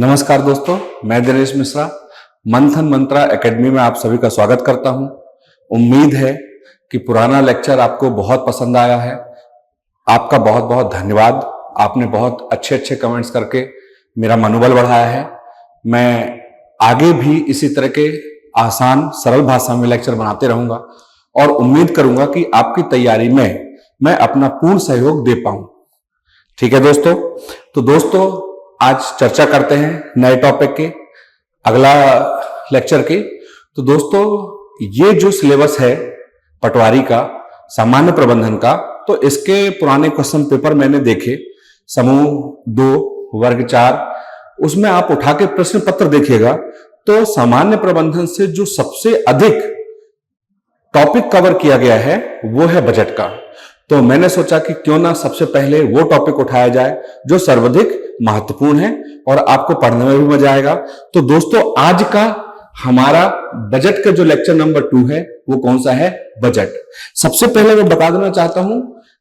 नमस्कार दोस्तों, मैं दिनेश मिश्रा मंथन मंत्रा एकेडमी में आप सभी का स्वागत करता हूं। उम्मीद है कि पुराना लेक्चर आपको बहुत पसंद आया है। आपका बहुत बहुत धन्यवाद। आपने बहुत अच्छे अच्छे कमेंट्स करके मेरा मनोबल बढ़ाया है। मैं आगे भी इसी तरह के आसान सरल भाषा में लेक्चर बनाते रहूंगा और उम्मीद करूंगा कि आपकी तैयारी में मैं अपना पूर्ण सहयोग दे पाऊं। ठीक है दोस्तों, तो दोस्तों आज चर्चा करते हैं नए टॉपिक के, अगला लेक्चर की। तो दोस्तों ये जो सिलेबस है पटवारी का, सामान्य प्रबंधन का, तो इसके पुराने क्वेश्चन पेपर मैंने देखे, समूह 2 वर्ग 4, उसमें आप उठा के प्रश्न पत्र देखिएगा तो सामान्य प्रबंधन से जो सबसे अधिक टॉपिक कवर किया गया है वो है बजट का। तो मैंने सोचा कि क्यों ना सबसे पहले वो टॉपिक उठाया जाए जो सर्वाधिक महत्वपूर्ण है और आपको पढ़ने में भी मजा आएगा। तो दोस्तों आज का हमारा बजट का जो लेक्चर नंबर 2 है वो कौन सा है? बजट। सबसे पहले मैं बता देना चाहता हूं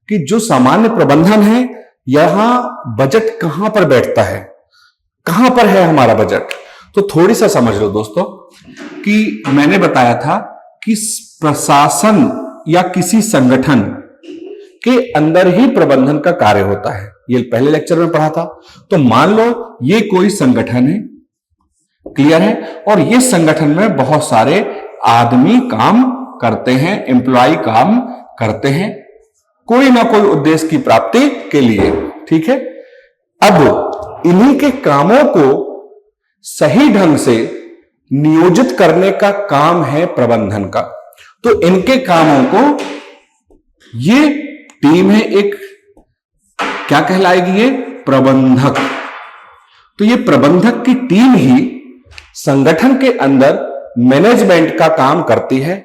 कि जो सामान्य प्रबंधन है, यहां बजट कहां पर बैठता है, कहां पर है हमारा बजट। तो थोड़ी सा समझ लो दोस्तों कि मैंने बताया था कि प्रशासन या किसी संगठन के अंदर ही प्रबंधन का कार्य होता है। ये पहले लेक्चर में पढ़ा था। तो मान लो ये कोई संगठन है, क्लियर है, और ये संगठन में बहुत सारे आदमी काम करते हैं, एम्प्लॉय काम करते हैं कोई ना कोई उद्देश्य की प्राप्ति के लिए। ठीक है, अब इन्हीं के कामों को सही ढंग से नियोजित करने का काम है प्रबंधन का। तो इनके कामों को ये टीम है एक, क्या कहलाएगी ये? प्रबंधक। तो ये प्रबंधक की टीम ही संगठन के अंदर मैनेजमेंट का काम करती है।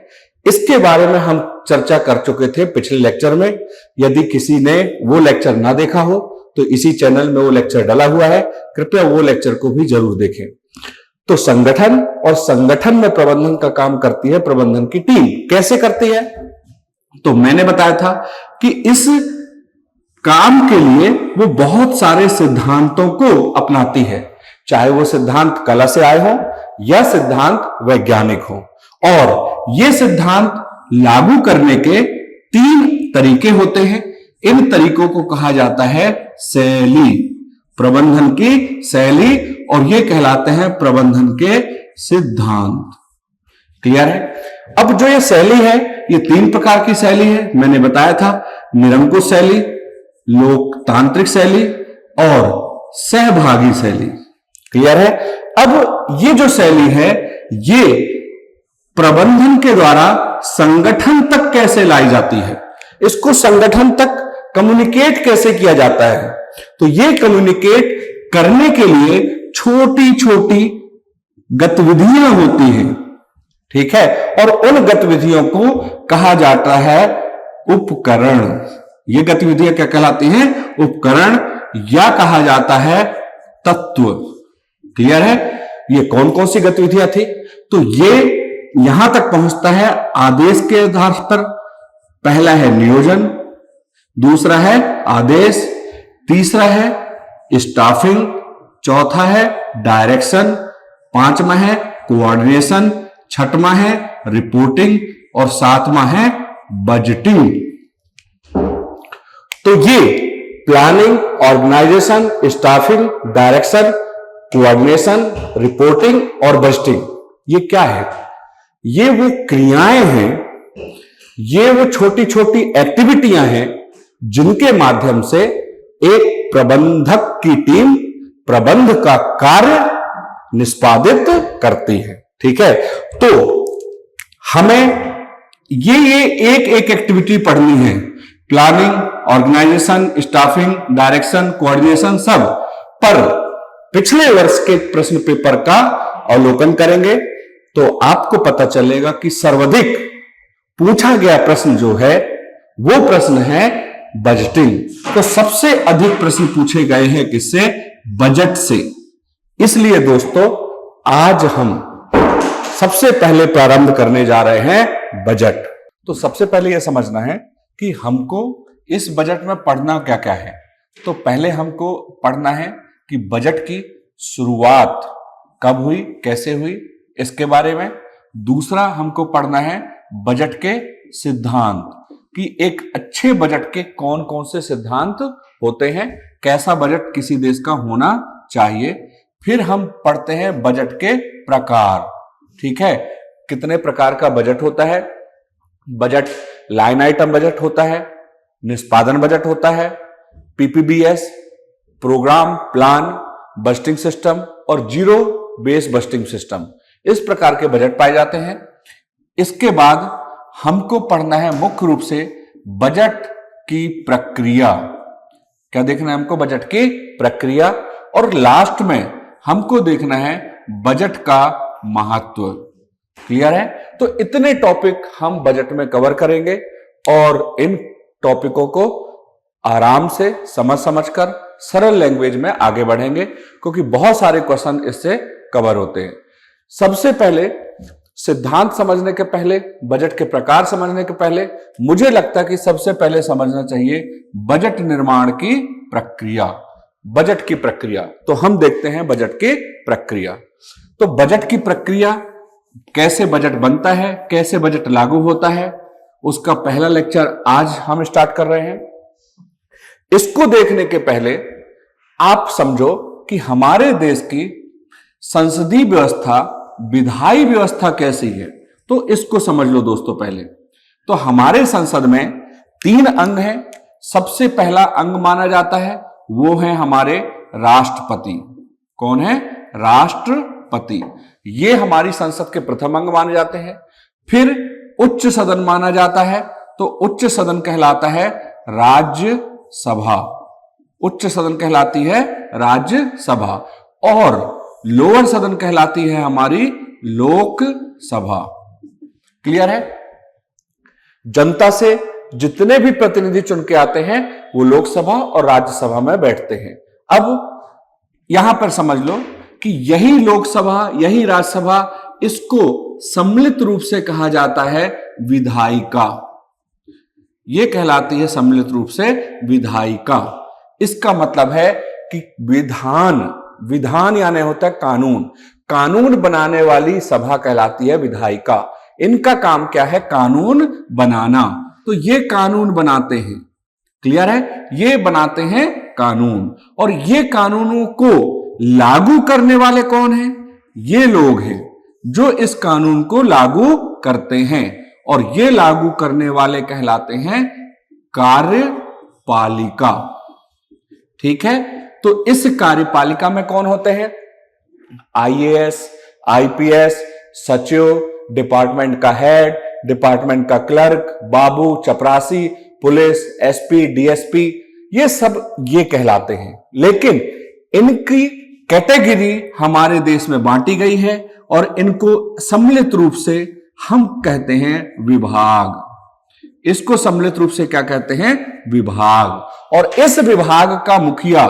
इसके बारे में हम चर्चा कर चुके थे पिछले लेक्चर में। यदि किसी ने वो लेक्चर ना देखा हो तो इसी चैनल में वो लेक्चर डला हुआ है, कृपया वो लेक्चर को भी जरूर देखें। तो संगठन और संगठन में प्रबंधन का काम करती है प्रबंधन की टीम। कैसे करती है? तो मैंने बताया था कि इस काम के लिए वो बहुत सारे सिद्धांतों को अपनाती है, चाहे वो सिद्धांत कला से आए हो या सिद्धांत वैज्ञानिक हो। और ये सिद्धांत लागू करने के 3 तरीके होते हैं। इन तरीकों को कहा जाता है शैली, प्रबंधन की शैली, और ये कहलाते हैं प्रबंधन के सिद्धांत। क्लियर है? अब जो ये शैली है, ये 3 प्रकार की शैली है। मैंने बताया था, निरंकुश शैली, लोकतांत्रिक शैली और सहभागी शैली। क्लियर है? अब ये जो शैली है, ये प्रबंधन के द्वारा संगठन तक कैसे लाई जाती है, इसको संगठन तक कम्युनिकेट कैसे किया जाता है। तो ये कम्युनिकेट करने के लिए छोटी छोटी गतिविधियां होती हैं। ठीक है, और उन गतिविधियों को कहा जाता है उपकरण। ये गतिविधियां क्या कहलाती हैं? उपकरण, या कहा जाता है तत्व। क्लियर है? ये कौन कौन सी गतिविधियां थी? तो ये यहां तक पहुंचता है आदेश के आधार पर। पहला है नियोजन, दूसरा है आदेश, तीसरा है स्टाफिंग, चौथा है डायरेक्शन, पांचवा है कोऑर्डिनेशन, छठवां है रिपोर्टिंग और सातवां है बजटिंग। तो ये planning, organisation, staffing, direction, coordination, reporting और बजटिंग, ये क्या है? ये वो क्रियाएं हैं, ये वो छोटी छोटी एक्टिविटियां हैं जिनके माध्यम से एक प्रबंधक की टीम प्रबंध का कार्य निष्पादित करती है। ठीक है, तो हमें ये एक एक एक्टिविटी पढ़नी है। Planning, organisation, staffing, direction, coordination, सब पर पिछले वर्ष के प्रश्न पेपर का अवलोकन करेंगे तो आपको पता चलेगा कि सर्वाधिक पूछा गया प्रश्न जो है वो प्रश्न है बजटिंग। तो सबसे अधिक प्रश्न पूछे गए हैं किससे? बजट से। इसलिए दोस्तों आज हम सबसे पहले प्रारंभ करने जा रहे हैं बजट। तो सबसे पहले यह समझना है कि हमको इस बजट में पढ़ना क्या क्या है। तो पहले हमको पढ़ना है कि बजट की शुरुआत कब हुई, कैसे हुई, इसके बारे में। दूसरा हमको पढ़ना है बजट के सिद्धांत, कि एक अच्छे बजट के कौन कौन से सिद्धांत होते हैं, कैसा बजट किसी देश का होना चाहिए। फिर हम पढ़ते हैं बजट के प्रकार, ठीक है, कितने प्रकार का बजट होता है। बजट लाइन आइटम बजट होता है, निष्पादन बजट होता है, PPBS, programme plan budgeting system और जीरो बेस बजटिंग सिस्टम, इस प्रकार के बजट पाए जाते हैं। इसके बाद हमको पढ़ना है मुख्य रूप से बजट की प्रक्रिया। क्या देखना है हमको? बजट की प्रक्रिया। और लास्ट में हमको देखना है बजट का महत्व। क्लियर है? तो इतने टॉपिक हम बजट में कवर करेंगे और इन टॉपिकों को आराम से समझकर सरल लैंग्वेज में आगे बढ़ेंगे, क्योंकि बहुत सारे क्वेश्चन इससे कवर होते हैं। सबसे पहले सिद्धांत समझने के पहले, बजट के प्रकार समझने के पहले, मुझे लगता है कि सबसे पहले समझना चाहिए बजट निर्माण की प्रक्रिया। बजट की प्रक्रिया, तो हम देखते हैं बजट की प्रक्रिया। तो बजट की प्रक्रिया, कैसे बजट बनता है, कैसे बजट लागू होता है, उसका पहला लेक्चर आज हम स्टार्ट कर रहे हैं। इसको देखने के पहले आप समझो कि हमारे देश की संसदीय व्यवस्था, विधायी व्यवस्था कैसी है, तो इसको समझ लो दोस्तों पहले। तो हमारे संसद में 3 अंग हैं। सबसे पहला अंग माना जाता है वो है हमारे राष्ट्रपति। कौन है? राष्ट्रपति। ये हमारी संसद के प्रथम अंग माने जाते हैं। फिर उच्च सदन माना जाता है, तो उच्च सदन कहलाता है राज्यसभा। उच्च सदन कहलाती है राज्यसभा और लोअर सदन कहलाती है हमारी लोकसभा। क्लियर है? जनता से जितने भी प्रतिनिधि चुन के आते हैं वो लोकसभा और राज्यसभा में बैठते हैं। अब यहां पर समझ लो कि यही लोकसभा, यही राज्यसभा, इसको सम्मिलित रूप से कहा जाता है विधायिका। यह कहलाती है सम्मिलित रूप से विधायिका। इसका मतलब है कि विधान यानी होता है कानून, कानून बनाने वाली सभा कहलाती है विधायिका। इनका काम क्या है? कानून बनाना। तो ये कानून बनाते हैं। क्लियर है? ये बनाते हैं कानून, और ये कानूनों को लागू करने वाले कौन हैं? ये लोग हैं जो इस कानून को लागू करते हैं, और ये लागू करने वाले कहलाते हैं कार्यपालिका। ठीक है? तो इस कार्यपालिका में कौन होते हैं? आईएएस, आईपीएस, सचिव, डिपार्टमेंट का हेड, डिपार्टमेंट का क्लर्क, बाबू, चपरासी, पुलिस, एसपी, डीएसपी, ये सब ये कहलाते हैं। लेकिन इनकी कैटेगरी हमारे देश में बांटी गई है और इनको सम्मिलित रूप से हम कहते हैं विभाग। इसको सम्मिलित रूप से क्या कहते हैं? विभाग। और इस विभाग का मुखिया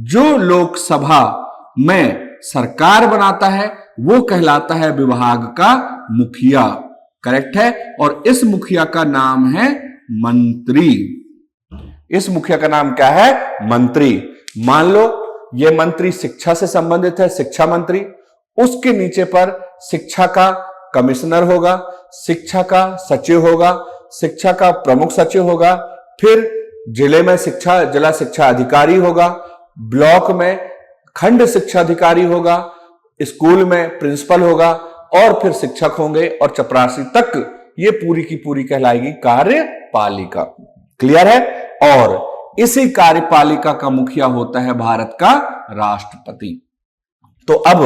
जो लोकसभा में सरकार बनाता है वो कहलाता है विभाग का मुखिया। करेक्ट है? और इस मुखिया का नाम है मंत्री। इस मुखिया का नाम क्या है? मंत्री। मान लो ये मंत्री शिक्षा से संबंधित है, शिक्षा मंत्री। उसके नीचे पर शिक्षा का कमिश्नर होगा, शिक्षा का सचिव होगा, शिक्षा का प्रमुख सचिव होगा, फिर जिले में जिला शिक्षा अधिकारी होगा, ब्लॉक में खंड शिक्षा अधिकारी होगा, स्कूल में प्रिंसिपल होगा, और फिर शिक्षक होंगे, और चपरासी तक ये पूरी की पूरी कहलाएगी कार्यपालिका। क्लियर है? और इसी कार्यपालिका का मुखिया होता है भारत का राष्ट्रपति। तो अब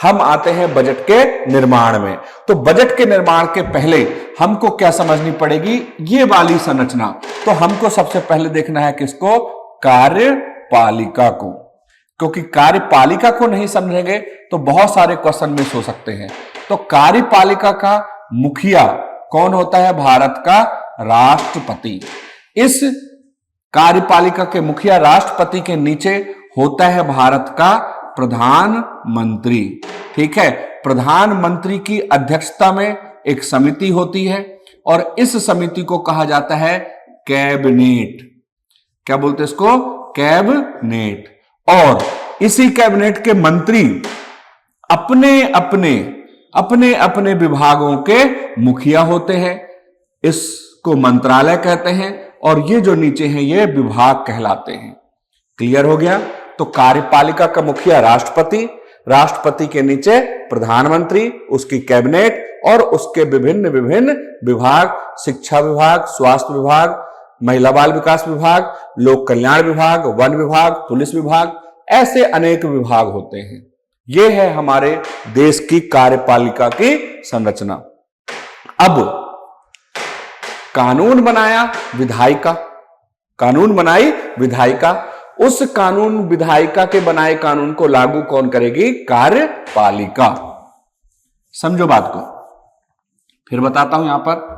हम आते हैं बजट के निर्माण में। तो बजट के निर्माण के पहले हमको क्या समझनी पड़ेगी? ये वाली संरचना। तो हमको सबसे पहले देखना है किसको? कार्यपालिका को। क्योंकि कार्यपालिका को नहीं समझेंगे तो बहुत सारे क्वेश्चन मिस हो सकते हैं। तो कार्यपालिका का मुखिया कौन होता है? भारत का राष्ट्रपति। इस कार्यपालिका के मुखिया राष्ट्रपति के नीचे होता है भारत का प्रधानमंत्री। ठीक है? प्रधानमंत्री की अध्यक्षता में एक समिति होती है और इस समिति को कहा जाता है कैबिनेट। क्या बोलते हैं इसको? कैबिनेट। और इसी कैबिनेट के मंत्री अपने अपने विभागों के मुखिया होते हैं। इसको मंत्रालय कहते हैं और ये जो नीचे हैं ये विभाग कहलाते हैं। क्लियर हो गया? तो कार्यपालिका का मुखिया राष्ट्रपति, राष्ट्रपति के नीचे प्रधानमंत्री, उसकी कैबिनेट और उसके विभिन्न विभिन्न विभाग, शिक्षा विभाग, स्वास्थ्य विभाग, महिला बाल विकास विभाग, लोक कल्याण विभाग, वन विभाग, पुलिस विभाग, ऐसे अनेक विभाग होते हैं। यह है हमारे देश की कार्यपालिका की संरचना। अब कानून बनाया विधायिका, कानून बनाई विधायिका, उस कानून विधायिका के बनाए कानून को लागू कौन करेगी? कार्यपालिका। समझो बात को, फिर बताता हूं यहां पर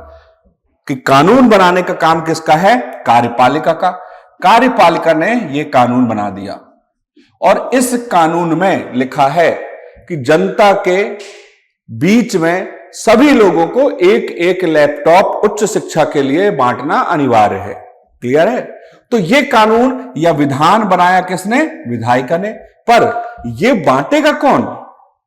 कि कानून बनाने का काम किसका है? कार्यपालिका का। कार्यपालिका ने यह कानून बना दिया और इस कानून में लिखा है कि जनता के बीच में सभी लोगों को एक एक लैपटॉप उच्च शिक्षा के लिए बांटना अनिवार्य है। क्लियर है? तो यह कानून या विधान बनाया किसने? विधायिका ने। पर यह बांटेगा कौन?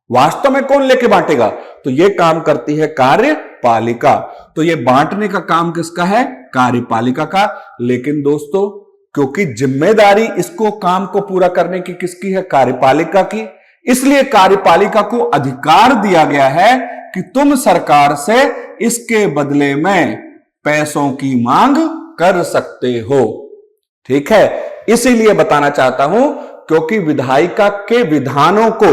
वास्तव में कौन लेके बांटेगा? तो यह काम करती है कार्यपालिका। तो यह बांटने का काम किसका है? कार्यपालिका का। लेकिन दोस्तों, क्योंकि जिम्मेदारी इसको काम को पूरा करने की किसकी है? कार्यपालिका की। इसलिए कार्यपालिका को अधिकार दिया गया है कि तुम सरकार से इसके बदले में पैसों की मांग कर सकते हो। ठीक है? इसीलिए बताना चाहता हूं, क्योंकि विधायिका के विधानों को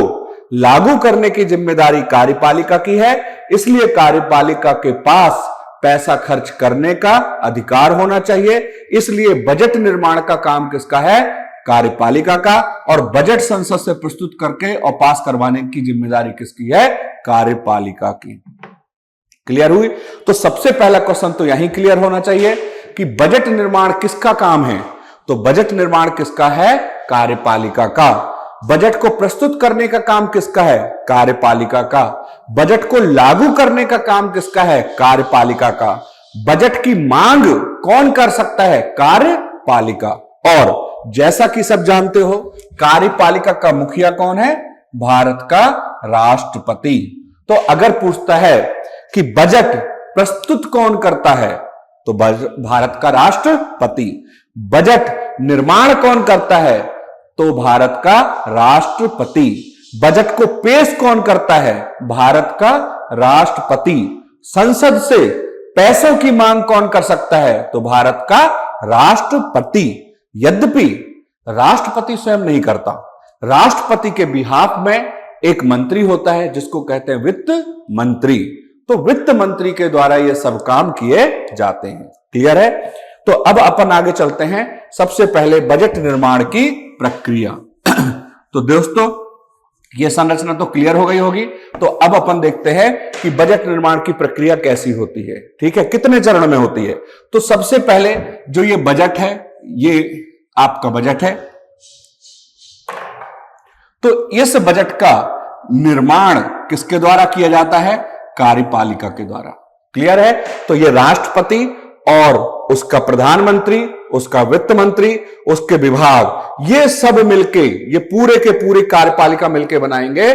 लागू करने की जिम्मेदारी कार्यपालिका की है, इसलिए कार्यपालिका के पास पैसा खर्च करने का अधिकार होना चाहिए। इसलिए बजट निर्माण का काम किसका है? कार्यपालिका का। और बजट संसद से प्रस्तुत करके और पास करवाने की जिम्मेदारी किसकी है? कार्यपालिका की। क्लियर हुई? तो सबसे पहला क्वेश्चन तो यही क्लियर होना चाहिए कि बजट निर्माण किसका काम है? तो बजट निर्माण किसका है? कार्यपालिका का। बजट को प्रस्तुत करने का काम किसका है? कार्यपालिका का। बजट को लागू करने का काम किसका है? कार्यपालिका का। बजट की मांग कौन कर सकता है? कार्यपालिका। और जैसा कि सब जानते हो, कार्यपालिका का मुखिया कौन है? भारत का राष्ट्रपति। तो अगर पूछता है कि बजट प्रस्तुत कौन करता है, तो भारत का राष्ट्रपति। बजट निर्माण कौन करता है? तो भारत का राष्ट्रपति। बजट को पेश कौन करता है? भारत का राष्ट्रपति। संसद से पैसों की मांग कौन कर सकता है? तो भारत का राष्ट्रपति। यद्यपि राष्ट्रपति स्वयं नहीं करता, राष्ट्रपति के बिहाफ में एक मंत्री होता है जिसको कहते हैं वित्त मंत्री। तो वित्त मंत्री के द्वारा ये सब काम किए जाते हैं। क्लियर है? तो अब अपन आगे चलते हैं। सबसे पहले बजट निर्माण की प्रक्रिया। तो दोस्तों, यह संरचना तो क्लियर हो गई होगी। तो अब अपन देखते हैं कि बजट निर्माण की प्रक्रिया कैसी होती है। ठीक है? कितने चरण में होती है? तो सबसे पहले जो ये बजट है, ये आपका बजट है। तो इस बजट का निर्माण किसके द्वारा किया जाता है? कार्यपालिका के द्वारा। क्लियर है? तो ये राष्ट्रपति और उसका प्रधानमंत्री, उसका वित्त मंत्री, उसके विभाग, ये सब मिलके, ये पूरे के पूरे कार्यपालिका मिलके बनाएंगे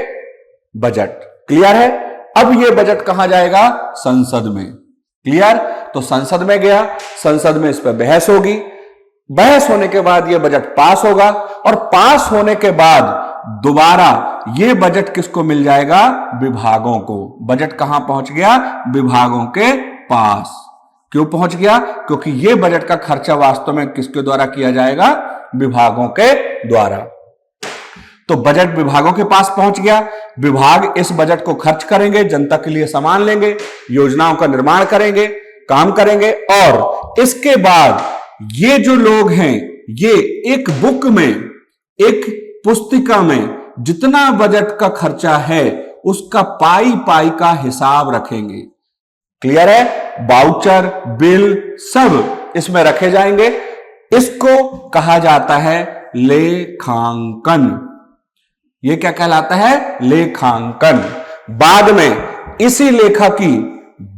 बजट। क्लियर है? अब ये बजट कहां जाएगा? संसद में। क्लियर? तो संसद में गया, संसद में इस पर बहस होगी। बहस होने के बाद यह बजट पास होगा और पास होने के बाद दोबारा यह बजट किसको मिल जाएगा? विभागों को। बजट कहां पहुंच गया? विभागों के पास। क्यों पहुंच गया? क्योंकि यह बजट का खर्चा वास्तव में किसके द्वारा किया जाएगा? विभागों के द्वारा। तो बजट विभागों के पास पहुंच गया। विभाग इस बजट को खर्च करेंगे, जनता के लिए सामान लेंगे, योजनाओं का निर्माण करेंगे, काम करेंगे। और इसके बाद ये जो लोग हैं, ये एक बुक में, एक पुस्तिका में जितना बजट का खर्चा है उसका पाई पाई का हिसाब रखेंगे। क्लियर है? वाउचर, बिल सब इसमें रखे जाएंगे। इसको कहा जाता है लेखांकन। यह क्या कहलाता है? लेखांकन। बाद में इसी लेखा की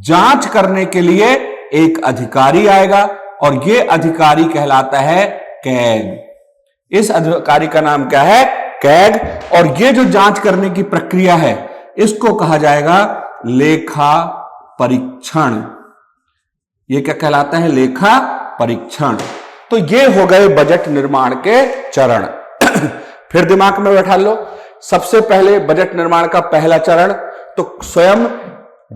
जांच करने के लिए एक अधिकारी आएगा और यह अधिकारी कहलाता है कैग। इस अधिकारी का नाम क्या है? कैग। और ये जो जांच करने की प्रक्रिया है इसको कहा जाएगा लेखा परीक्षण। ये क्या कहलाता है? लेखा परीक्षण। तो ये हो गए बजट निर्माण के चरण। फिर दिमाग में बैठा लो, सबसे पहले बजट निर्माण का पहला चरण तो स्वयं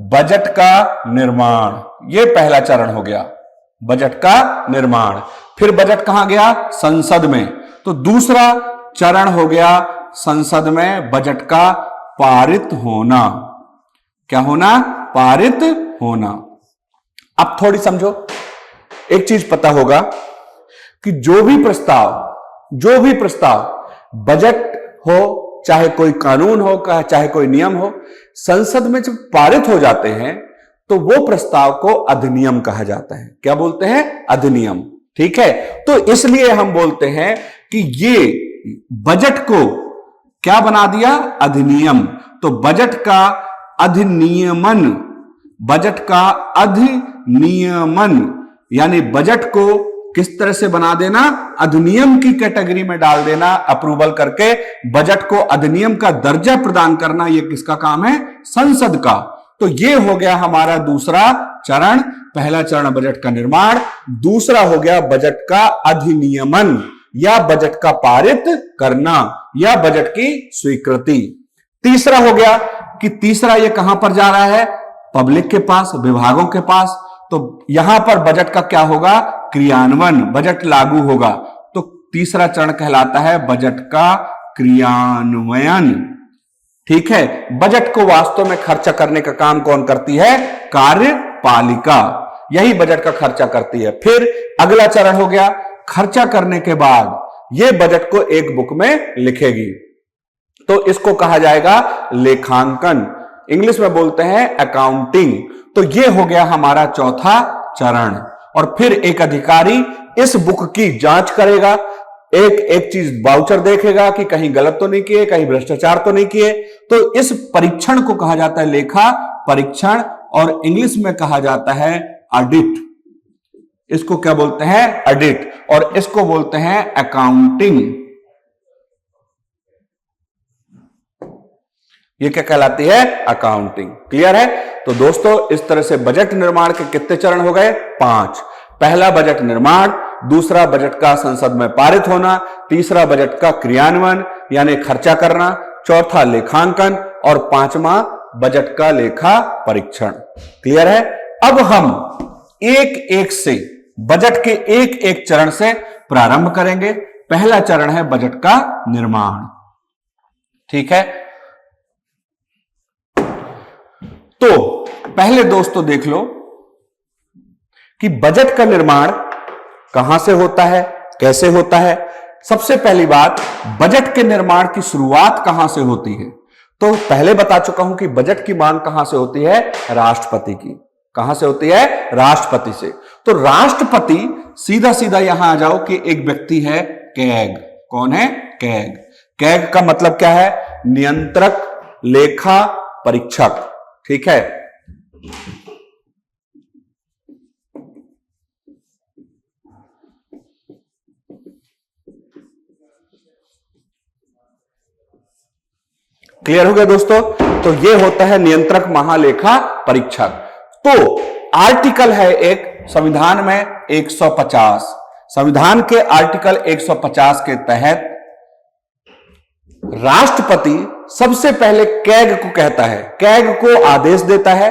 बजट का निर्माण, ये पहला चरण हो गया, बजट का निर्माण। फिर बजट कहां गया? संसद में। तो दूसरा चरण हो गया संसद में बजट का पारित होना। क्या होना? पारित होना। अब थोड़ी समझो, एक चीज पता होगा कि जो भी प्रस्ताव बजट हो, चाहे कोई कानून हो, चाहे कोई नियम हो, संसद में जब पारित हो जाते हैं तो वो प्रस्ताव को अधिनियम कहा जाता है। क्या बोलते हैं? अधिनियम। ठीक है, तो इसलिए हम बोलते हैं कि ये बजट को क्या बना दिया? अधिनियम। तो बजट का अधिनियमन, बजट का अधिनियमन यानी बजट को किस तरह से बना देना? अधिनियम की कैटेगरी में डाल देना, अप्रूवल करके बजट को अधिनियम का दर्जा प्रदान करना। ये किसका काम है? संसद का। तो ये हो गया हमारा दूसरा चरण। पहला चरण बजट का निर्माण, दूसरा हो गया बजट का अधिनियमन या बजट का पारित करना या बजट की स्वीकृति। तीसरा हो गया कि तीसरा ये कहां पर जा रहा है? पब्लिक के पास, विभागों के पास। तो यहां पर बजट का क्या होगा? क्रियान्वयन, बजट लागू होगा। तो तीसरा चरण कहलाता है बजट का क्रियान्वयन। ठीक है, बजट को वास्तव में खर्चा करने का काम कौन करती है? कार्यपालिका, यही बजट का खर्चा करती है। फिर अगला चरण हो गया, खर्चा करने के बाद यह बजट को एक बुक में लिखेगी, तो इसको कहा जाएगा लेखांकन, इंग्लिश में बोलते हैं अकाउंटिंग। तो यह हो गया हमारा चौथा चरण। और फिर एक अधिकारी इस बुक की जांच करेगा, एक एक चीज वाउचर देखेगा कि कहीं गलत तो नहीं किए, कहीं भ्रष्टाचार तो नहीं किए। तो इस परीक्षण को कहा जाता है लेखा परीक्षण, और इंग्लिश में कहा जाता है ऑडिट। इसको क्या बोलते हैं? ऑडिट। और इसको बोलते हैं अकाउंटिंग। ये क्या कहलाती है? अकाउंटिंग। क्लियर है? तो दोस्तों इस तरह से बजट निर्माण के कितने चरण हो गए? 5। पहला बजट निर्माण, दूसरा बजट का संसद में पारित होना, तीसरा बजट का क्रियान्वयन यानी खर्चा करना, चौथा लेखांकन और पांचवा बजट का लेखा परीक्षण। क्लियर है? अब हम एक एक से बजट के एक एक चरण से प्रारंभ करेंगे। पहला चरण है बजट का निर्माण। ठीक है, तो पहले दोस्तों देख लो कि बजट का निर्माण कहां से होता है, कैसे होता है। सबसे पहली बात, बजट के निर्माण की शुरुआत कहां से होती है? तो पहले बता चुका हूं कि बजट की मांग कहां से होती है? राष्ट्रपति की। कहां से होती है? राष्ट्रपति से। तो राष्ट्रपति, सीधा सीधा यहां आ जाओ कि एक व्यक्ति है कैग। कौन है? कैग। कैग का मतलब क्या है? नियंत्रक, लेखा परीक्षक। ठीक है, क्लियर हो गया दोस्तों? तो ये होता है नियंत्रक महालेखा परीक्षक। तो आर्टिकल है एक संविधान में 150, संविधान के आर्टिकल 150 के तहत राष्ट्रपति सबसे पहले कैग को कहता है, कैग को आदेश देता है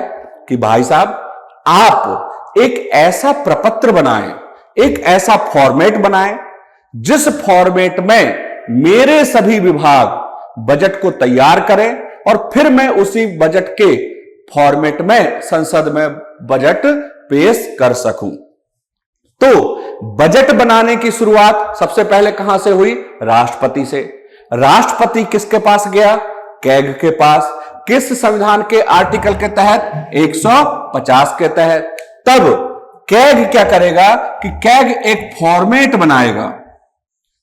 कि भाई साहब आप एक ऐसा प्रपत्र बनाएं, एक ऐसा फॉर्मेट बनाएं जिस फॉर्मेट में मेरे सभी विभाग बजट को तैयार करें और फिर मैं उसी बजट के फॉर्मेट में संसद में बजट पेश कर सकूं। तो बजट बनाने की शुरुआत सबसे पहले कहां से हुई? राष्ट्रपति से। राष्ट्रपति किसके पास गया? कैग के पास। किस संविधान के आर्टिकल के तहत? 150 के तहत। तब कैग क्या करेगा कि कैग एक फॉर्मेट बनाएगा।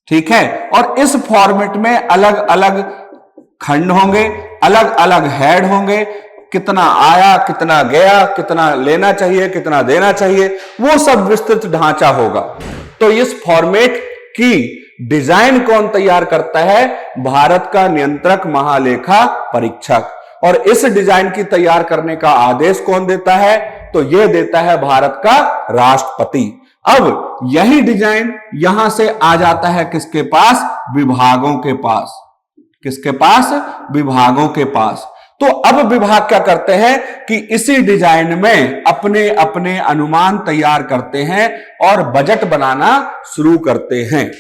ठीक है, और इस फॉर्मेट में अलग अलग खंड होंगे, अलग अलग हेड होंगे, कितना आया, कितना गया, कितना लेना चाहिए, कितना देना चाहिए, वो सब विस्तृत ढांचा होगा। तो इस फॉर्मेट की डिजाइन कौन तैयार करता है? भारत का नियंत्रक महालेखा परीक्षक। और इस डिजाइन की तैयार करने का आदेश कौन देता है? तो यह देता है भारत का राष्ट्रपति। अब यही डिजाइन यहां से आ जाता है किसके पास? विभागों के पास। किसके पास? विभागों के पास। तो अब विभाग क्या करते हैं कि इसी डिजाइन में अपने अपने अनुमान तैयार करते हैं और बजट बनाना शुरू करते हैं।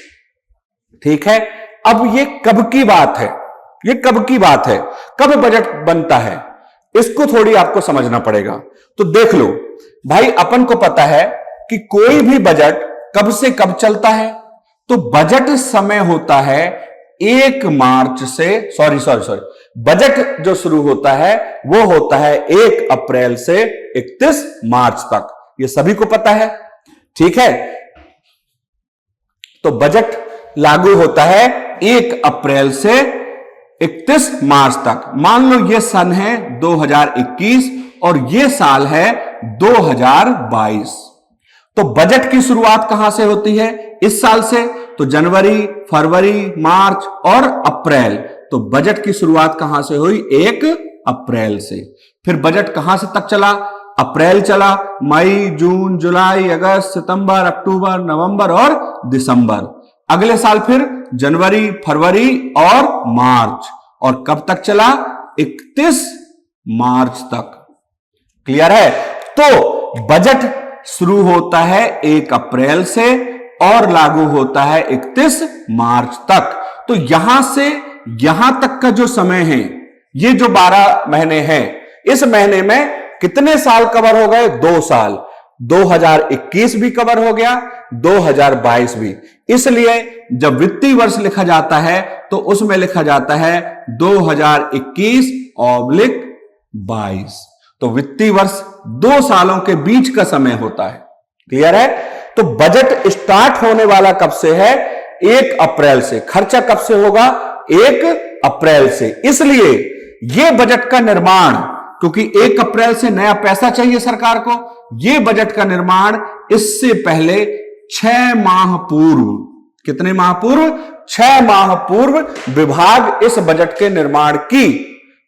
ठीक है, अब ये कब की बात है? ये कब की बात है? कब बजट बनता है? इसको थोड़ी आपको समझना पड़ेगा। तो देख लो भाई, अपन को पता है कि कोई भी बजट कब से कब चलता है। तो बजट समय होता है 1 मार्च से सॉरी बजट जो शुरू होता है वो होता है 1 अप्रैल से 31 मार्च तक। ये सभी को पता है। ठीक है, तो बजट लागू होता है 1 अप्रैल से 31 मार्च तक। मान लो ये सन है 2021 और ये साल है 2022। तो बजट की शुरुआत कहां से होती है? इस साल से। तो जनवरी, फरवरी, मार्च और अप्रैल। तो बजट की शुरुआत कहां से हुई? 1 अप्रैल से। फिर बजट कहां से तक चला? अप्रैल चला, मई, जून, जुलाई, अगस्त, सितंबर, अक्टूबर, नवंबर और दिसंबर। अगले साल फिर जनवरी, फरवरी और मार्च। और कब तक चला? 31 मार्च तक। क्लियर है? तो बजट शुरू होता है 1 अप्रैल से और लागू होता है 31 मार्च तक। तो यहां से यहां तक का जो समय है, ये जो 12 महीने हैं, इस महीने में कितने साल कवर हो गए? 2 साल। 2021 भी कवर हो गया, 2022 भी। इसलिए जब वित्तीय वर्ष लिखा जाता है तो उसमें लिखा जाता है 2021/22। तो वित्तीय वर्ष 2 सालों के बीच का समय होता है। क्लियर है? तो बजट स्टार्ट होने वाला कब से है? 1 अप्रैल से। खर्चा कब से होगा? 1 अप्रैल से। इसलिए यह बजट का निर्माण, क्योंकि 1 अप्रैल से नया पैसा चाहिए सरकार को, यह बजट का निर्माण इससे पहले 6 माह पूर्व, कितने माह पूर्व? 6 माह पूर्व विभाग इस बजट के निर्माण की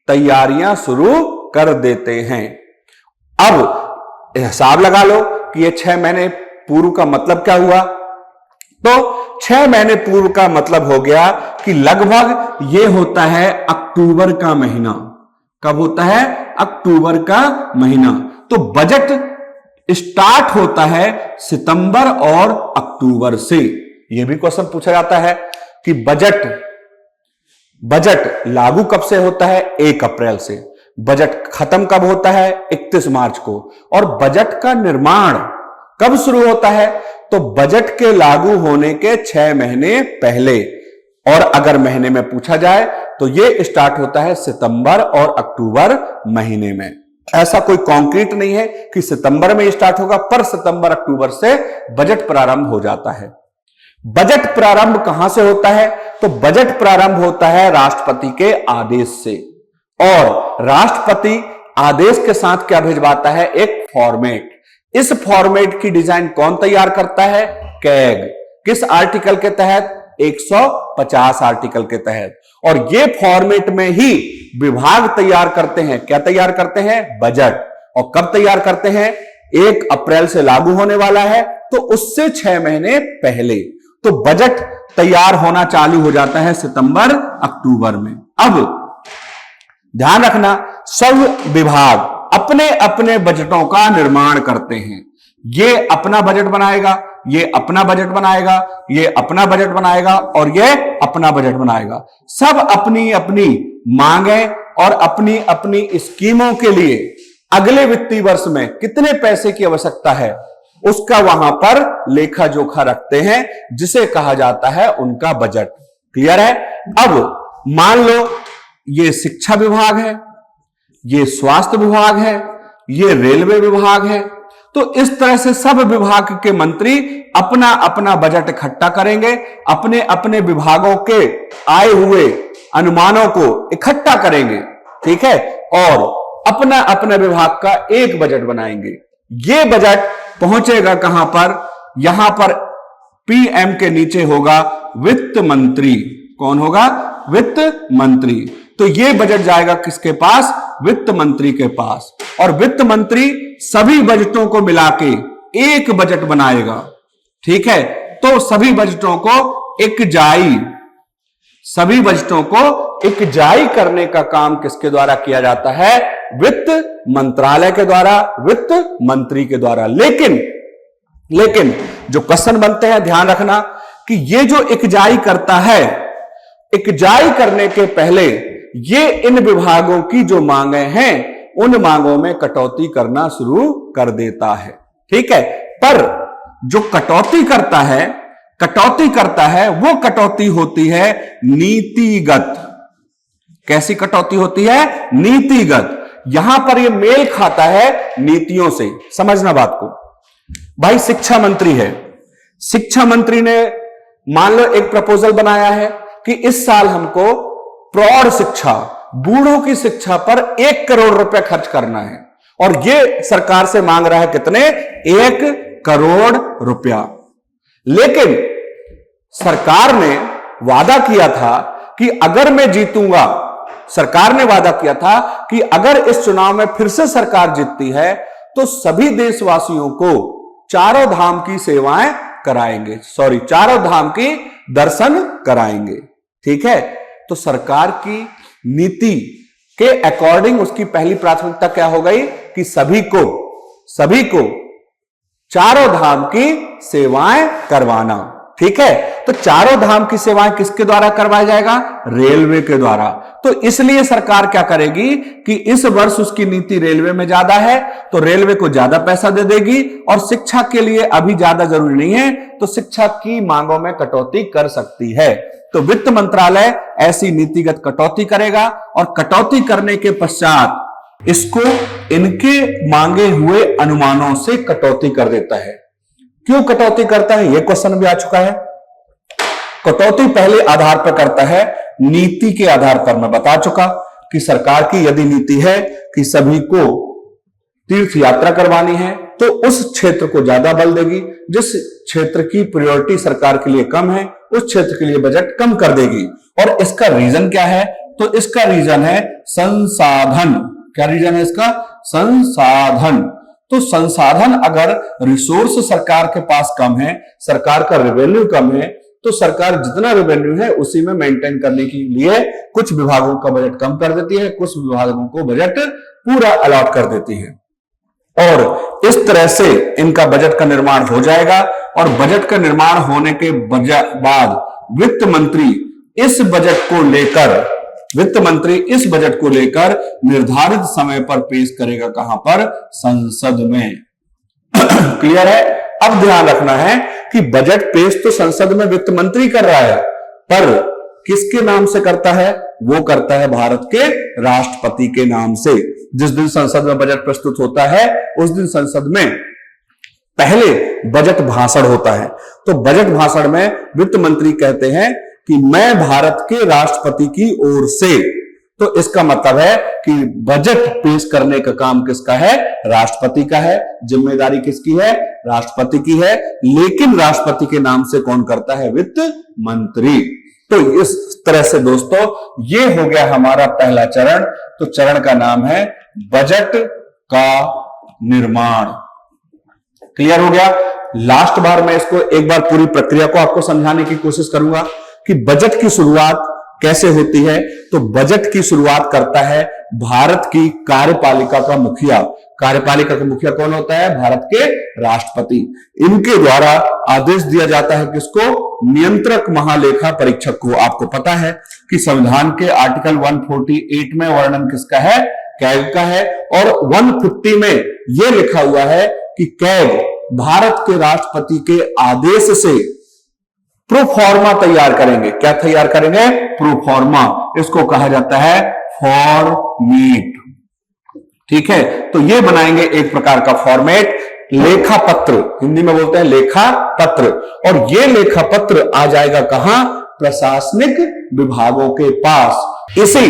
तैयारियां शुरू कर देते हैं। अब हिसाब लगा लो कि ये 6 महीने पूर्व का मतलब क्या हुआ? तो 6 महीने पूर्व का मतलब हो गया कि लगभग ये होता है अक्टूबर का महीना। कब होता है? अक्टूबर का महीना। तो बजट स्टार्ट होता है सितंबर और अक्टूबर से। यह भी क्वेश्चन पूछा जाता है कि बजट लागू कब से होता है? 1 अप्रैल से। बजट खत्म कब होता है? 31 मार्च को। और बजट का निर्माण कब शुरू होता है? तो बजट के लागू होने के 6 महीने पहले। और अगर महीने में पूछा जाए तो यह स्टार्ट होता है सितंबर और अक्टूबर महीने में। ऐसा कोई कॉन्क्रीट नहीं है कि सितंबर में स्टार्ट होगा, पर सितंबर अक्टूबर से बजट प्रारंभ हो जाता है। बजट प्रारंभ कहां से होता है? तो बजट प्रारंभ होता है राष्ट्रपति के आदेश से। और राष्ट्रपति आदेश के साथ क्या भिजवाता है? एक फॉर्मेट। इस फॉर्मेट की डिजाइन कौन तैयार करता है? कैग। किस आर्टिकल के तहत? 150 आर्टिकल के तहत। और ये फॉर्मेट में ही विभाग तैयार करते हैं। क्या तैयार करते हैं? बजट। और कब तैयार करते हैं? 1 अप्रैल से लागू होने वाला है, तो उससे 6 महीने पहले। तो बजट तैयार होना चालू हो जाता है सितंबर अक्टूबर में। अब ध्यान रखना, सब विभाग अपने अपने बजटों का निर्माण करते हैं। ये अपना बजट बनाएगा, ये अपना बजट बनाएगा, ये अपना बजट बनाएगा और ये अपना बजट बनाएगा। सब अपनी अपनी मांगे और अपनी अपनी स्कीमों के लिए अगले वित्तीय वर्ष में कितने पैसे की आवश्यकता है उसका वहां पर लेखा जोखा रखते हैं, जिसे कहा जाता है उनका बजट। क्लियर है? अब मान लो ये शिक्षा विभाग है, ये स्वास्थ्य विभाग है, ये रेलवे विभाग है। तो इस तरह से सब विभाग के मंत्री अपना अपना बजट इकट्ठा करेंगे, अपने अपने विभागों के आए हुए अनुमानों को इकट्ठा करेंगे। ठीक है? और अपना अपना विभाग का एक बजट बनाएंगे। ये बजट पहुंचेगा कहां पर? यहां पर पीएम के नीचे होगा वित्त मंत्री। कौन होगा? वित्त मंत्री। तो ये बजट जाएगा किसके पास? वित्त मंत्री के पास। और वित्त मंत्री सभी बजटों को मिला के एक बजट बनाएगा। ठीक है, तो सभी बजटों को एकजाई करने का काम किसके द्वारा किया जाता है? वित्त मंत्रालय के द्वारा, वित्त मंत्री के द्वारा। लेकिन जो क्वेश्चन बनते हैं, ध्यान रखना कि ये जो एकजाई करता है, एकजाई करने के पहले ये इन विभागों की जो मांगे हैं उन मांगों में कटौती करना शुरू कर देता है। ठीक है, पर जो कटौती करता है वो कटौती होती है नीतिगत। कैसी कटौती होती है? नीतिगत। यहां पर ये मेल खाता है नीतियों से। समझना बात को। भाई शिक्षा मंत्री है, शिक्षा मंत्री ने मान लो एक प्रपोजल बनाया है कि इस साल हमको प्रौढ़ शिक्षा, बूढ़ों की शिक्षा पर 1 करोड़ रुपए खर्च करना है, और ये सरकार से मांग रहा है कितने? 1 करोड़ रुपया। लेकिन सरकार ने वादा किया था कि अगर मैं जीतूंगा, सरकार ने वादा किया था कि अगर इस चुनाव में फिर से सरकार जीतती है तो सभी देशवासियों को चारों धाम की सेवाएं कराएंगे, चारों धाम की दर्शन कराएंगे। ठीक है, तो सरकार की नीति के अकॉर्डिंग उसकी पहली प्राथमिकता क्या हो गई कि सभी को चारों धाम की सेवाएं करवाना। ठीक है, तो चारों धाम की सेवाएं किसके द्वारा करवाया जाएगा? रेलवे के द्वारा। तो इसलिए सरकार क्या करेगी कि इस वर्ष उसकी नीति रेलवे में ज्यादा है तो रेलवे को ज्यादा पैसा दे देगी, और शिक्षा के लिए अभी ज्यादा जरूरी नहीं है तो शिक्षा की मांगों में कटौती कर सकती है। तो वित्त मंत्रालय ऐसी नीतिगत कटौती करेगा, और कटौती करने के पश्चात इसको इनके मांगे हुए अनुमानों से कटौती कर देता है। क्यों कटौती करता है? यह क्वेश्चन भी आ चुका है। कटौती पहले आधार पर करता है, नीति के आधार पर। मैं बता चुका कि सरकार की यदि नीति है कि सभी को तीर्थ यात्रा करवानी है तो उस क्षेत्र को ज्यादा बल देगी, जिस क्षेत्र की प्रायोरिटी सरकार के लिए कम है उस क्षेत्र के लिए बजट कम कर देगी। और इसका रीजन क्या है? तो इसका रीजन है संसाधन। क्या रीजन है इसका? संसाधन। तो संसाधन, अगर रिसोर्स सरकार के पास कम है, सरकार का रेवेन्यू कम है, तो सरकार जितना रेवेन्यू है उसी में मेंटेन करने के लिए कुछ विभागों का बजट कम कर देती है, कुछ विभागों को बजट पूरा अलॉट कर देती है, और इस तरह से इनका बजट का निर्माण हो जाएगा। और बजट का निर्माण होने के बाद वित्त मंत्री इस बजट को लेकर निर्धारित समय पर पेश करेगा। कहां पर? संसद में। क्लियर है? अब ध्यान रखना है कि बजट पेश तो संसद में वित्त मंत्री कर रहा है, पर किसके नाम से करता है? वो करता है भारत के राष्ट्रपति के नाम से। जिस दिन संसद में बजट प्रस्तुत होता है उस दिन संसद में पहले बजट भाषण होता है। तो बजट भाषण में वित्त मंत्री कहते हैं कि मैं भारत के राष्ट्रपति की ओर से, तो इसका मतलब है कि बजट पेश करने का काम किसका है? राष्ट्रपति का है। जिम्मेदारी किसकी है? राष्ट्रपति की है। लेकिन राष्ट्रपति के नाम से कौन करता है? वित्त मंत्री। तो इस तरह से दोस्तों ये हो गया हमारा पहला चरण। तो चरण का नाम है बजट का निर्माण। क्लियर हो गया? लास्ट बार मैं इसको एक बार पूरी प्रक्रिया को आपको समझाने की कोशिश करूंगा कि बजट की शुरुआत कैसे होती है। तो बजट की शुरुआत करता है भारत की कार्यपालिका का मुखिया। कार्यपालिका का मुखिया कौन होता है? भारत के राष्ट्रपति। इनके द्वारा आदेश दिया जाता है किसको? नियंत्रक महालेखा परीक्षक को। आपको पता है कि संविधान के आर्टिकल 148 में वर्णन किसका है? कैग का है। और 150 में यह लिखा हुआ है कि कैग भारत के राष्ट्रपति के आदेश से प्रोफॉर्मा तैयार करेंगे। क्या तैयार करेंगे? प्रोफॉर्मा। इसको कहा जाता है फॉर्मेट। ठीक है, तो ये बनाएंगे एक प्रकार का फॉर्मेट, लेखा पत्र, हिंदी में बोलते हैं लेखा पत्र। और ये लेखा पत्र आ जाएगा कहां? प्रशासनिक विभागों के पास। इसी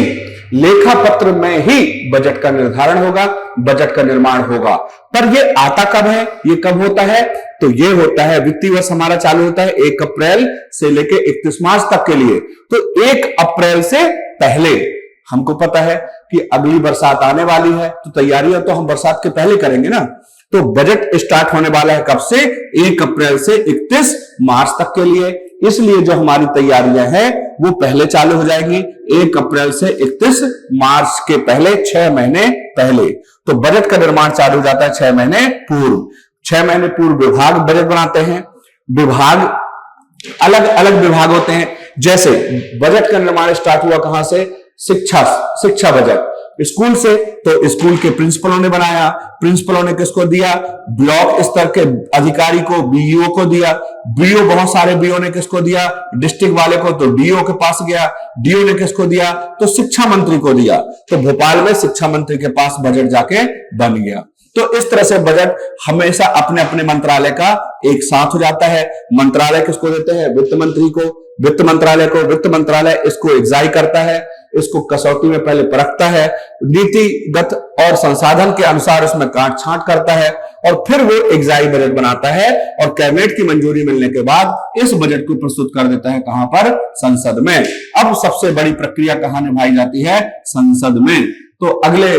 लेखा पत्र में ही बजट का निर्धारण होगा, बजट का निर्माण होगा। पर ये आता कब है, ये कब होता है? तो ये होता है, वित्तीय वर्ष हमारा चालू होता है 1 अप्रैल से लेके 31 मार्च तक के लिए। तो 1 अप्रैल से पहले हमको पता है कि अगली बरसात आने वाली है, तो तैयारियां तो हम बरसात के पहले करेंगे ना। तो बजट स्टार्ट होने वाला है कब से? 1 अप्रैल से 31 मार्च तक के लिए। इसलिए जो हमारी तैयारियां हैं वो पहले चालू हो जाएंगी, 1 अप्रैल से 31 मार्च के पहले, 6 महीने पहले। तो बजट का निर्माण चालू हो जाता है 6 महीने पूर्व। 6 महीने पूर्व विभाग बजट बनाते हैं। विभाग अलग अलग विभाग होते हैं। जैसे बजट का निर्माण स्टार्ट हुआ कहां से? शिक्षा बजट स्कूल से। तो स्कूल के प्रिंसिपलों ने बनाया। प्रिंसिपलों ने किसको दिया? ब्लॉक स्तर के अधिकारी को, बीईओ को दिया। बीईओ, बहुत सारे बीईओ ने किसको दिया? डिस्ट्रिक्ट वाले को। तो डीओ के पास गया। डीओ ने किसको दिया? तो शिक्षा मंत्री को दिया। तो भोपाल में शिक्षा मंत्री के पास बजट जाके बन गया। तो इस तरह से बजट हमेशा अपने अपने मंत्रालय का एक साथ हो जाता है। मंत्रालय किसको देते हैं? वित्त मंत्री को, वित्त मंत्रालय को। वित्त मंत्रालय इसको एग्जाई करता है, इसको कसौटी में पहले परखता है, नीतिगत और संसाधन के अनुसार उसमें काट छांट करता है और फिर वो एग्जाई बजट बनाता है और कैबिनेट की मंजूरी मिलने के बाद इस बजट को प्रस्तुत कर देता है। कहां पर? संसद में। अब सबसे बड़ी प्रक्रिया कहां निभाई जाती है? संसद में। तो अगले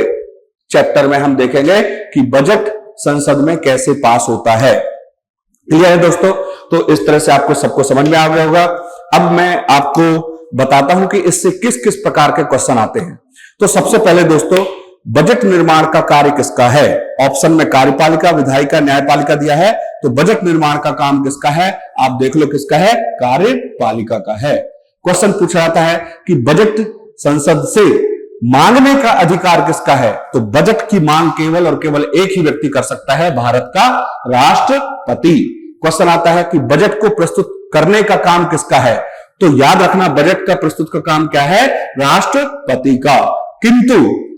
चैप्टर में हम देखेंगे कि बजट संसद में कैसे पास होता है। क्लियर है दोस्तों? तो इस तरह से आपको सबको समझ में आ गया होगा। अब मैं आपको बताता हूं कि इससे किस किस प्रकार के क्वेश्चन आते हैं। तो सबसे पहले दोस्तों, बजट निर्माण का कार्य किसका है? ऑप्शन में कार्यपालिका, विधायिका, न्यायपालिका दिया है। तो बजट निर्माण का काम किसका है? आप देख लो किसका है? कार्यपालिका का है। क्वेश्चन पूछा जाता है कि बजट संसद से मांगने का अधिकार किसका है? तो बजट की मांग केवल और केवल एक ही व्यक्ति कर सकता है, भारत का राष्ट्रपति। क्वेश्चन आता है कि बजट को प्रस्तुत करने का काम किसका है? तो याद रखना, बजट का प्रस्तुत का काम क्या है? राष्ट्रपति का। किंतु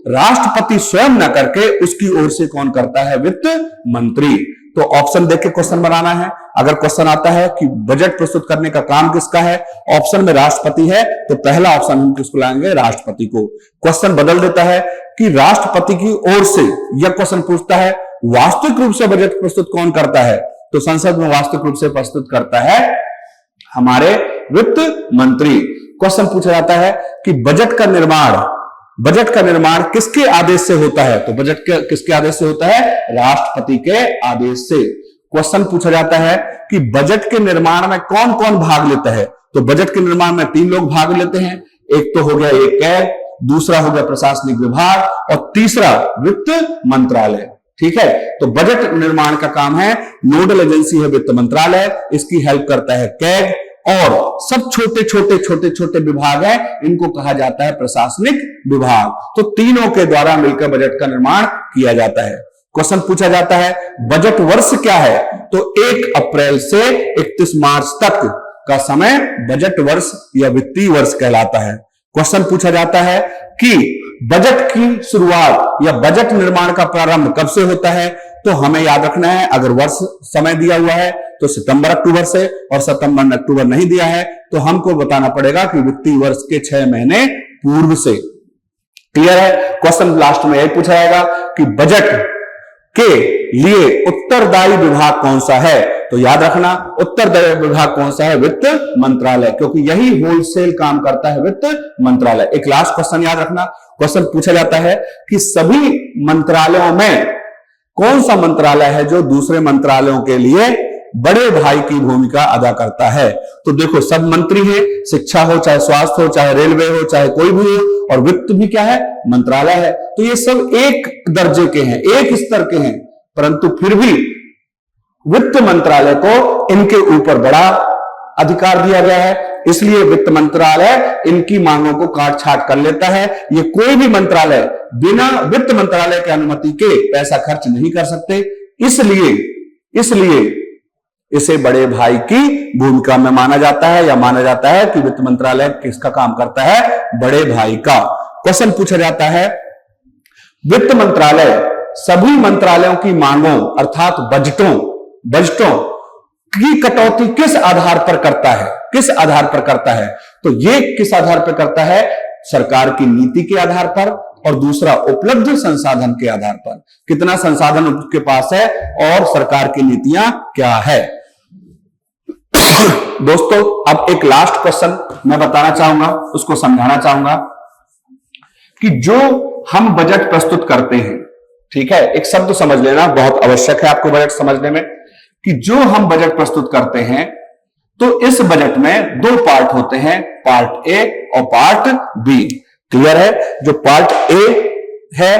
राष्ट्रपति स्वयं न करके उसकी ओर से कौन करता है? वित्त मंत्री। तो ऑप्शन देख के क्वेश्चन बनाना है। अगर क्वेश्चन आता है कि बजट प्रस्तुत करने का काम किसका है, ऑप्शन में राष्ट्रपति है, तो पहला ऑप्शन हम किसको लाएंगे? राष्ट्रपति को। क्वेश्चन बदल देता है कि राष्ट्रपति की ओर से, यह क्वेश्चन पूछता है वास्तविक रूप से बजट प्रस्तुत कौन करता है? तो संसद में वास्तविक रूप से प्रस्तुत करता है हमारे वित्त मंत्री। क्वेश्चन पूछा जाता है कि बजट का निर्माण किसके आदेश से होता है? तो बजट के किसके आदेश से होता है? राष्ट्रपति के आदेश से। क्वेश्चन पूछा जाता है कि बजट के निर्माण में कौन कौन भाग लेता है? तो बजट के निर्माण में 3 लोग भाग लेते हैं। एक तो हो गया ये कैग, दूसरा हो गया प्रशासनिक विभाग और तीसरा वित्त मंत्रालय। ठीक है, तो बजट निर्माण का काम है, नोडल एजेंसी है वित्त मंत्रालय, इसकी हेल्प करता है कैग, और सब छोटे छोटे विभाग हैं, इनको कहा जाता है प्रशासनिक विभाग। तो तीनों के द्वारा मिलकर बजट का निर्माण किया जाता है। क्वेश्चन पूछा जाता है बजट वर्ष क्या है? तो 1 अप्रैल से 31 मार्च तक का समय बजट वर्ष या वित्तीय वर्ष कहलाता है। क्वेश्चन पूछा जाता है कि बजट की शुरुआत या बजट निर्माण का प्रारंभ कब से होता है? तो हमें याद रखना है, अगर वर्ष समय दिया हुआ है तो सितंबर अक्टूबर से, और सितंबर अक्टूबर नहीं दिया है तो हमको बताना पड़ेगा कि वित्तीय वर्ष के 6 महीने पूर्व से। क्लियर है? क्वेश्चन लास्ट में यही पूछा जाएगा कि बजट के लिए उत्तरदायी विभाग कौन सा है? तो याद रखना, उत्तरदायी विभाग कौन सा है? वित्त मंत्रालय, क्योंकि यही होलसेल काम करता है वित्त मंत्रालय। एक लास्ट क्वेश्चन याद रखना, क्वेश्चन पूछा जाता है कि सभी मंत्रालयों में कौन सा मंत्रालय है जो दूसरे मंत्रालयों के लिए बड़े भाई की भूमिका अदा करता है? तो देखो, सब मंत्री हैं, शिक्षा हो, चाहे स्वास्थ्य हो, चाहे रेलवे हो, चाहे कोई भी हो, और वित्त भी क्या है? मंत्रालय है। तो ये सब एक दर्जे के हैं, एक स्तर के हैं, परंतु फिर भी वित्त मंत्रालय को इनके ऊपर बड़ा अधिकार दिया गया है, इसलिए वित्त मंत्रालय इनकी मांगों को काट छाट कर लेता है। ये कोई भी मंत्रालय बिना वित्त मंत्रालय की अनुमति के पैसा खर्च नहीं कर सकते, इसलिए इसे बड़े भाई की भूमिका में माना जाता है, या माना जाता है कि वित्त मंत्रालय किसका काम करता है? बड़े भाई का। क्वेश्चन पूछा जाता है वित्त मंत्रालय सभी मंत्रालयों की मांगों अर्थात बजटों की कटौती किस आधार पर करता है? किस आधार पर करता है? तो ये किस आधार पर करता है? सरकार की नीति के आधार पर और दूसरा उपलब्ध संसाधन के आधार पर। कितना संसाधन उसके पास है और सरकार की नीतियां क्या है। दोस्तों अब एक लास्ट क्वेश्चन मैं बताना चाहूंगा, उसको समझाना चाहूंगा कि जो हम बजट प्रस्तुत करते हैं, ठीक है, एक शब्द समझ लेना बहुत आवश्यक है आपको बजट समझने में, कि जो हम बजट प्रस्तुत करते हैं तो इस बजट में दो पार्ट होते हैं, पार्ट ए और पार्ट बी। क्लियर है? जो पार्ट ए है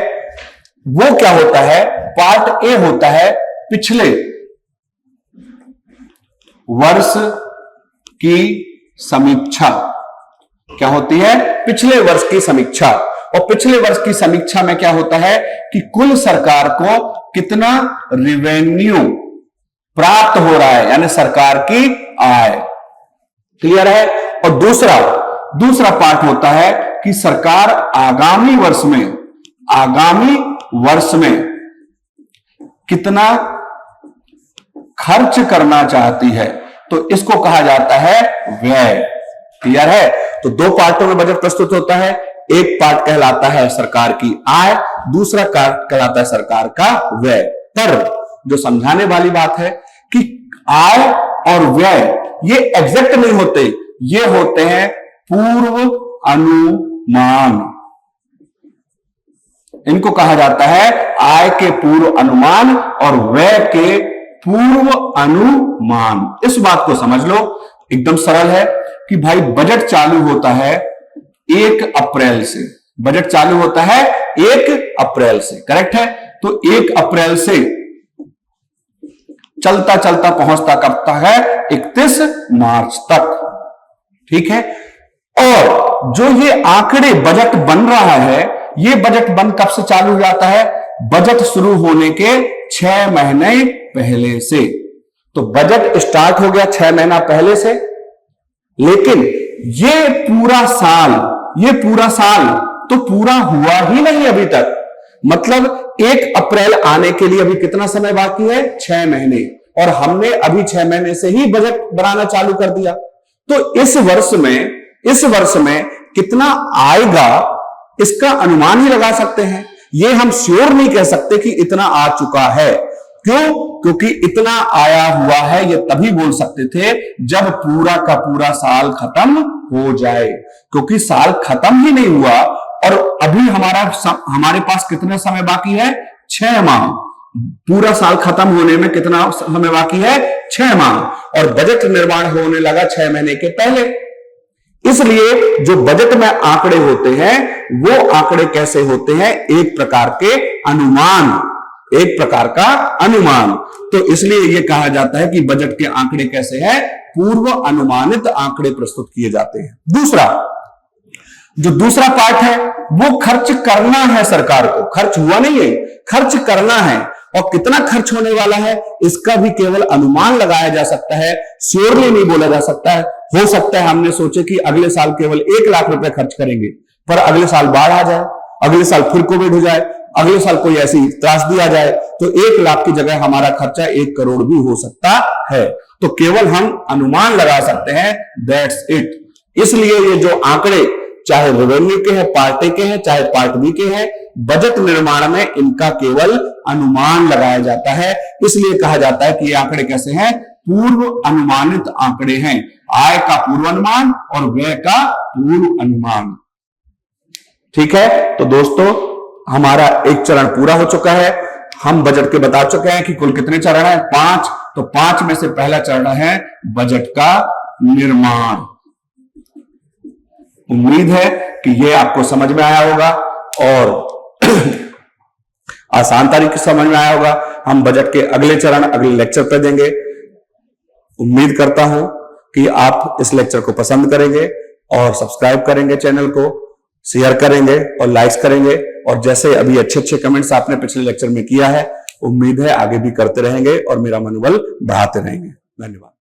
वो क्या होता है? पार्ट ए होता है पिछले वर्ष की समीक्षा। क्या होती है? पिछले वर्ष की समीक्षा। और पिछले वर्ष की समीक्षा में क्या होता है कि कुल सरकार को कितना रेवेन्यू प्राप्त हो रहा है, यानी सरकार की आय। क्लियर है? और दूसरा पार्ट होता है कि सरकार आगामी वर्ष में कितना खर्च करना चाहती है, तो इसको कहा जाता है व्यय। क्लियर है? तो दो पार्टों में बजट प्रस्तुत होता है, एक पार्ट कहलाता है सरकार की आय, दूसरा कहलाता है सरकार का व्यय। पर जो समझाने वाली बात है कि आय और व्यय ये एग्जैक्ट नहीं होते, ये होते हैं पूर्व अनुमान। इनको कहा जाता है आय के पूर्व अनुमान और व्यय के पूर्व अनुमान। इस बात को समझ लो, एकदम सरल है कि भाई बजट चालू होता है 1 अप्रैल से। बजट चालू होता है 1 अप्रैल से, करेक्ट है? तो 1 अप्रैल से चलता चलता पहुंचता कब तक है? 31 मार्च तक। ठीक है? और जो ये आंकड़े बजट बन रहा है, ये बजट बन कब से चालू हो जाता है? बजट शुरू होने के 6 महीने पहले से। तो बजट स्टार्ट हो गया 6 महीना पहले से, लेकिन ये पूरा साल तो पूरा हुआ ही नहीं अभी तक। मतलब 1 अप्रैल आने के लिए अभी कितना समय बाकी है? 6 महीने। और हमने अभी 6 महीने से ही बजट बनाना चालू कर दिया। तो इस वर्ष में कितना आएगा इसका अनुमान ही लगा सकते हैं। ये हम श्योर नहीं कह सकते कि इतना आ चुका है। क्यों? क्योंकि इतना आया हुआ है ये तभी बोल सकते थे जब पूरा का पूरा साल खत्म हो जाए, क्योंकि साल खत्म ही नहीं हुआ और अभी हमारे पास कितना समय बाकी है? 6 माह। पूरा साल खत्म होने में कितना समय बाकी है? 6 माह। और बजट निर्माण होने लगा 6 महीने के पहले। इसलिए जो बजट में आंकड़े होते हैं वो आंकड़े कैसे होते हैं? एक प्रकार का अनुमान। तो इसलिए यह कहा जाता है कि बजट के आंकड़े कैसे हैं? पूर्व अनुमानित आंकड़े प्रस्तुत किए जाते हैं। दूसरा पार्ट है वो खर्च करना है सरकार को। खर्च हुआ नहीं है, खर्च करना है। और कितना खर्च होने वाला है इसका भी केवल अनुमान लगाया जा सकता है, श्योरली नहीं बोला जा सकता है। हो सकता है हमने सोचे कि अगले साल केवल 1 लाख रुपए खर्च करेंगे, पर अगले साल बाढ़ आ जाए, अगले साल फिर कोविड हो जाए, अगले साल कोई ऐसी त्रासदी आ जाए, तो 1 लाख की जगह हमारा खर्चा 1 करोड़ भी हो सकता है। तो केवल हम अनुमान लगा सकते हैं, दैट्स इट। इसलिए ये जो आंकड़े चाहे रेवेन्यू के हैं, पार्ट ए के हैं, चाहे पार्ट बी के हैं, बजट निर्माण में इनका केवल अनुमान लगाया जाता है। इसलिए कहा जाता है कि ये आंकड़े कैसे हैं? पूर्व अनुमानित आंकड़े हैं। आय का पूर्व अनुमान और व्यय का पूर्व अनुमान। ठीक है? तो दोस्तों हमारा एक चरण पूरा हो चुका है। हम बजट के बता चुके हैं कि कुल कितने चरण हैं? 5। तो 5 में से पहला चरण है बजट का निर्माण। उम्मीद है कि यह आपको समझ में आया होगा और आसान तरीके से समझ में आया होगा। हम बजट के अगले चरण अगले लेक्चर पे देंगे। उम्मीद करता हूं कि आप इस लेक्चर को पसंद करेंगे और सब्सक्राइब करेंगे, चैनल को शेयर करेंगे और लाइक्स करेंगे। और जैसे अभी अच्छे कमेंट्स आपने पिछले लेक्चर में किया है, उम्मीद है आगे भी करते रहेंगे और मेरा मनोबल बढ़ाते रहेंगे। धन्यवाद।